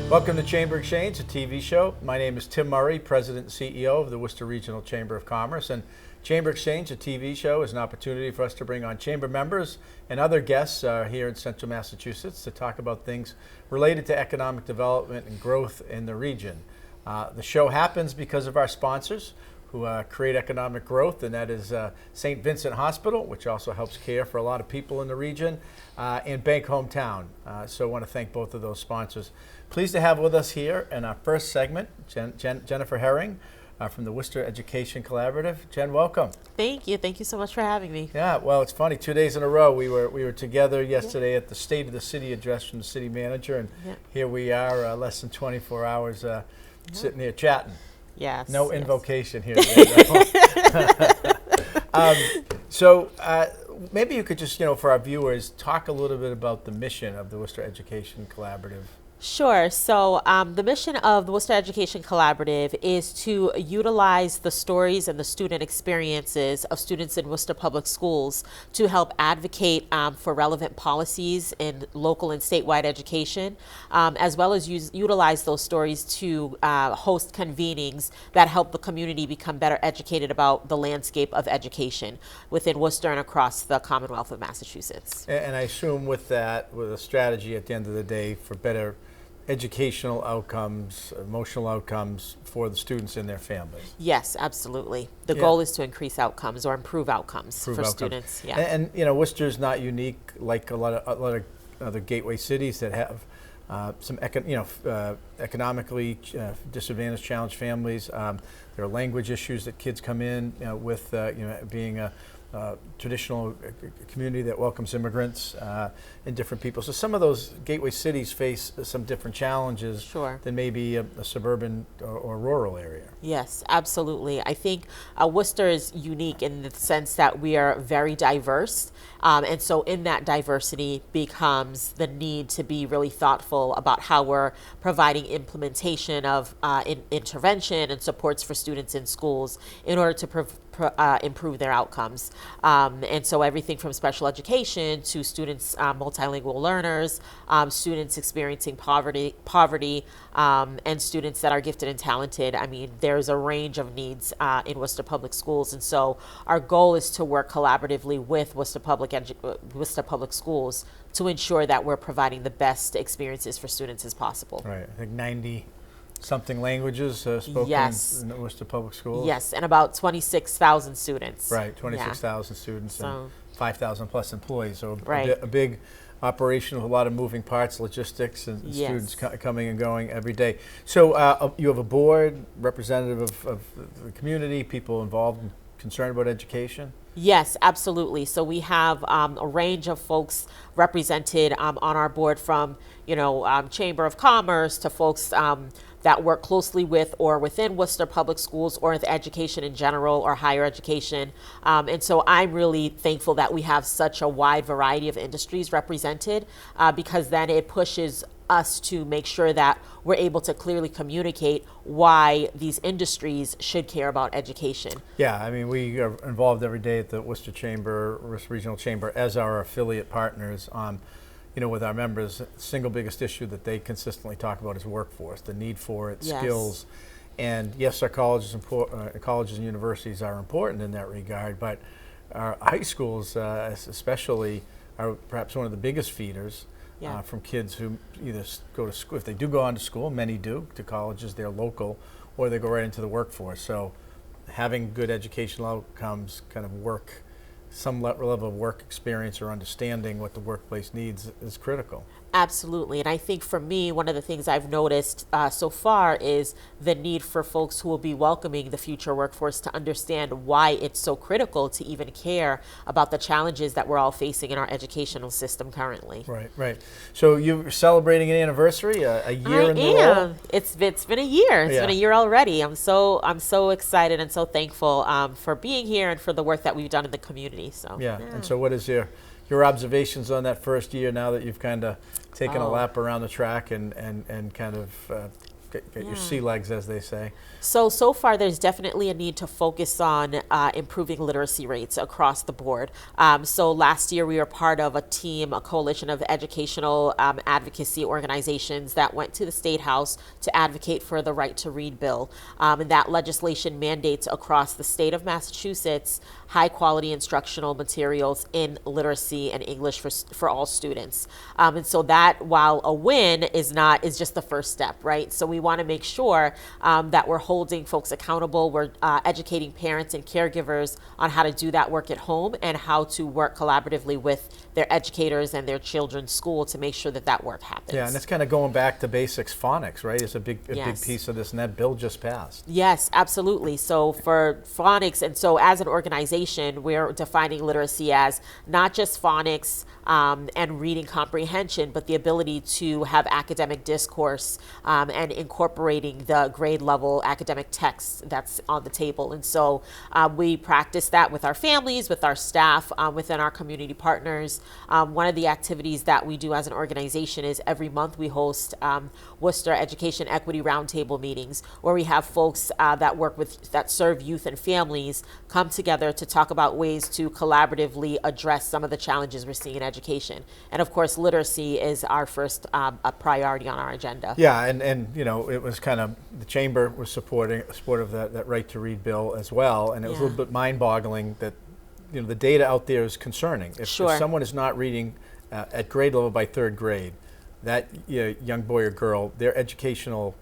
Welcome to Chamber Exchange, a TV show. My name is Tim Murray, President and CEO of the Worcester Regional Chamber of Commerce. And Chamber Exchange, a TV show, is an opportunity for us to bring on chamber members and other guests here in Central Massachusetts to talk about things related to economic development and growth in the region. The show happens because of our sponsors who create economic growth, and that is St. Vincent Hospital, which also helps care for a lot of people in the region, and Bank Hometown. So I want to thank both of those sponsors. Pleased to have with us here in our first segment, Jennifer Herring from the Worcester Education Collaborative. Jen, welcome. Thank you. Thank you so much for having me. Yeah, well, it's funny. 2 days in a row, we were together yesterday at the State of the City address from the city manager, and here we are, less than 24 hours, sitting here chatting. Yes. No invocation here today. So maybe you could just, for our viewers, talk a little bit about the mission of the Worcester Education Collaborative. Sure. So the mission of the Worcester Education Collaborative is to utilize the stories and the student experiences of students in Worcester Public Schools to help advocate for relevant policies in local and statewide education, as well as utilize those stories to host convenings that help the community become better educated about the landscape of education within Worcester and across the Commonwealth of Massachusetts. And I assume with that, with a strategy at the end of the day for better educational outcomes, emotional outcomes for the students and their families. Yes, absolutely. The goal is to increase outcomes or improve outcomes for students. Yeah. And Worcester's not unique like a lot of other gateway cities that have some economically disadvantaged, challenged families. There are language issues that kids come in with being a traditional community that welcomes immigrants and different people. So some of those gateway cities face some different challenges than maybe a suburban or rural area. Yes, absolutely. I think Worcester is unique in the sense that we are very diverse. And so in that diversity becomes the need to be really thoughtful about how we're providing implementation of intervention and supports for students in schools in order to improve their outcomes. And so everything from special education to students, multilingual learners, students experiencing poverty, and students that are gifted and talented. I mean, there's a range of needs in Worcester Public Schools. And so our goal is to work collaboratively with Worcester Public Schools to ensure that we're providing the best experiences for students as possible. Right, I think 90-something languages spoken in the Worcester Public Schools. Yes, and about 26,000 students. Right, 26,000 students and 5,000 plus employees. So a big operation with a lot of moving parts, logistics, and students coming and going every day. So you have a board, representative of the community, people involved and concerned about education? Yes, absolutely. So we have a range of folks represented on our board, from Chamber of Commerce to folks that work closely with or within Worcester Public Schools or with education in general or higher education. And so I'm really thankful that we have such a wide variety of industries represented because then it pushes us to make sure that we're able to clearly communicate why these industries should care about education. Yeah, I mean, we are involved every day at the Worcester Regional Chamber as our affiliate partners on, with our members. The single biggest issue that they consistently talk about is workforce, the need for it, skills. And yes, our colleges and universities are important in that regard, but our high schools especially are perhaps one of the biggest feeders from kids who either go to school, if they do go on to school, many do, to colleges, they're local, or they go right into the workforce. So having good educational outcomes, kind of some level of work experience or understanding what the workplace needs is critical. Absolutely. And I think for me, one of the things I've noticed so far is the need for folks who will be welcoming the future workforce to understand why it's so critical to even care about the challenges that we're all facing in our educational system currently. Right. So you're celebrating an anniversary, a year in the role? It's been a year. It's been a year already. I'm so excited and so thankful for being here and for the work that we've done in the community. So And so what is your observations on that first year now that you've kind of taken a lap around the track and kind of get your sea legs, as they say. So far, there's definitely a need to focus on improving literacy rates across the board. So last year, we were part of a coalition of educational advocacy organizations that went to the State House to advocate for the Right to Read bill. And that legislation mandates across the state of Massachusetts high quality instructional materials in literacy and English for all students. And so that, while a win, is just the first step, right? So we want to make sure that we're holding folks accountable. We're educating parents and caregivers on how to do that work at home and how to work collaboratively with their educators and their children's school to make sure that that work happens. Yeah, and it's kind of going back to basics. Phonics, right? It's a big Yes. piece of this, and that bill just passed. Yes, absolutely. So for phonics, and so as an organization, we're defining literacy as not just phonics and reading comprehension, but the ability to have academic discourse and incorporating the grade level academic text that's on the table. And so we practice that with our families, with our staff, within our community partners. One of the activities that we do as an organization is every month we host Worcester Education Equity Roundtable meetings, where we have folks that serve youth and families come together to talk about ways to collaboratively address some of the challenges we're seeing in education. And of course, literacy is our first a priority on our agenda. Yeah, and you know, it was kind of, the chamber was supportive of that Right to Read bill as well, and it was a little bit mind-boggling that, you know, the data out there is concerning. If someone is not reading at grade level by third grade, that young boy or girl, their educational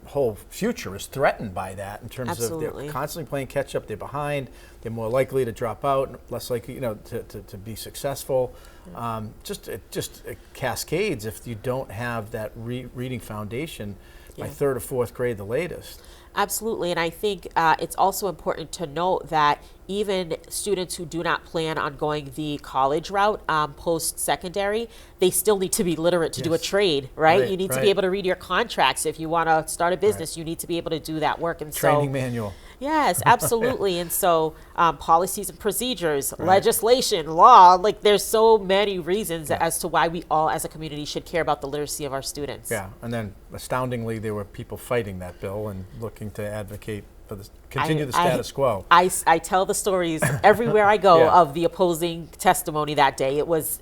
whole future is threatened by that, in terms of they're constantly playing catch up, they're behind, they're more likely to drop out, less likely to be successful. It cascades if you don't have that reading foundation by third or fourth grade, the latest. Absolutely, and I think it's also important to note that even students who do not plan on going the college route post-secondary, they still need to be literate to do a trade, right? You need to be able to read your contracts. If you want to start a business, you need to be able to do that work. And Training manual. Yes, absolutely. And so policies and procedures, legislation, law, like there's so many reasons as to why we all as a community should care about the literacy of our students. Yeah, and then astoundingly, there were people fighting that bill and looking to advocate for continue the status quo. I tell the stories everywhere I go of the opposing testimony that day. It was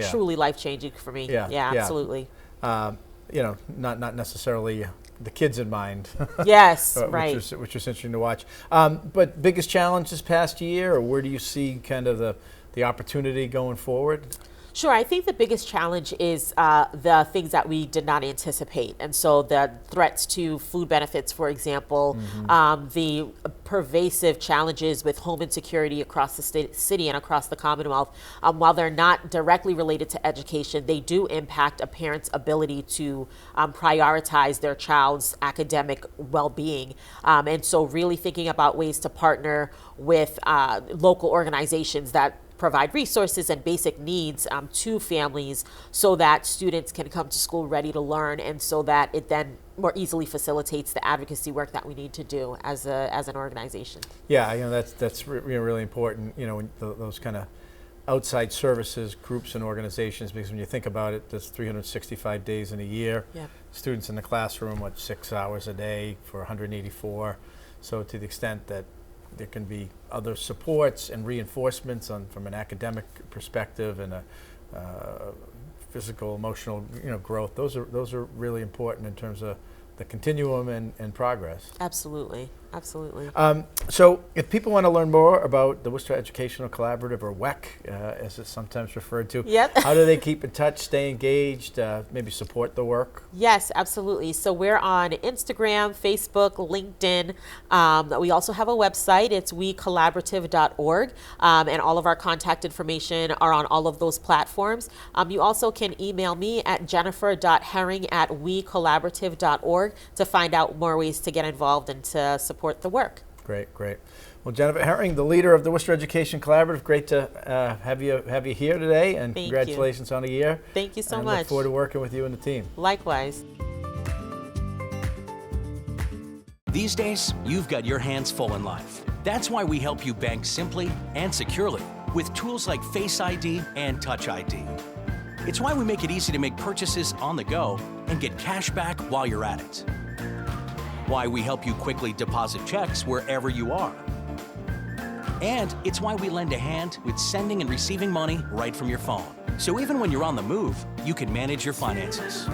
truly life-changing for me. Yeah, absolutely. Not necessarily the kids in mind. Yes, which was interesting to watch. But biggest challenge this past year, or where do you see kind of the opportunity going forward? Sure, I think the biggest challenge is the things that we did not anticipate. And so the threats to food benefits, for example, the pervasive challenges with home insecurity across the city and across the Commonwealth. While they're not directly related to education, they do impact a parent's ability to prioritize their child's academic well-being. And so really thinking about ways to partner with local organizations that provide resources and basic needs to families so that students can come to school ready to learn, and so that it then more easily facilitates the advocacy work that we need to do as an organization. Yeah, that's really important. Those kind of outside services, groups and organizations, because when you think about it, there's 365 days in a year. Students in the classroom, 6 hours a day for 184. So to the extent that there can be other supports and reinforcements from an academic perspective and a physical, emotional, growth. Those are really important in terms of the continuum and progress. Absolutely. So if people want to learn more about the Worcester Educational Collaborative, or WEC, as it's sometimes referred to, how do they keep in touch, stay engaged, maybe support the work? Yes, absolutely. So we're on Instagram, Facebook, LinkedIn. We also have a website. It's wecollaborative.org, and all of our contact information are on all of those platforms. You also can email me at jennifer.herring@wecollaborative.org to find out more ways to get involved and to support the work. Great. Well, Jennifer Herring, the leader of the Worcester Education Collaborative, great to have you here today, and congratulations on a year. Thank you so much. much. Look forward to working with you and the team. Likewise. These days, you've got your hands full in life. That's why we help you bank simply and securely with tools like Face ID and Touch ID. It's why we make it easy to make purchases on the go and get cash back while you're at it. Why we help you quickly deposit checks wherever you are. And it's why we lend a hand with sending and receiving money right from your phone. So even when you're on the move, you can manage your finances.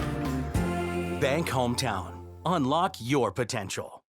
Bank Hometown. Unlock your potential.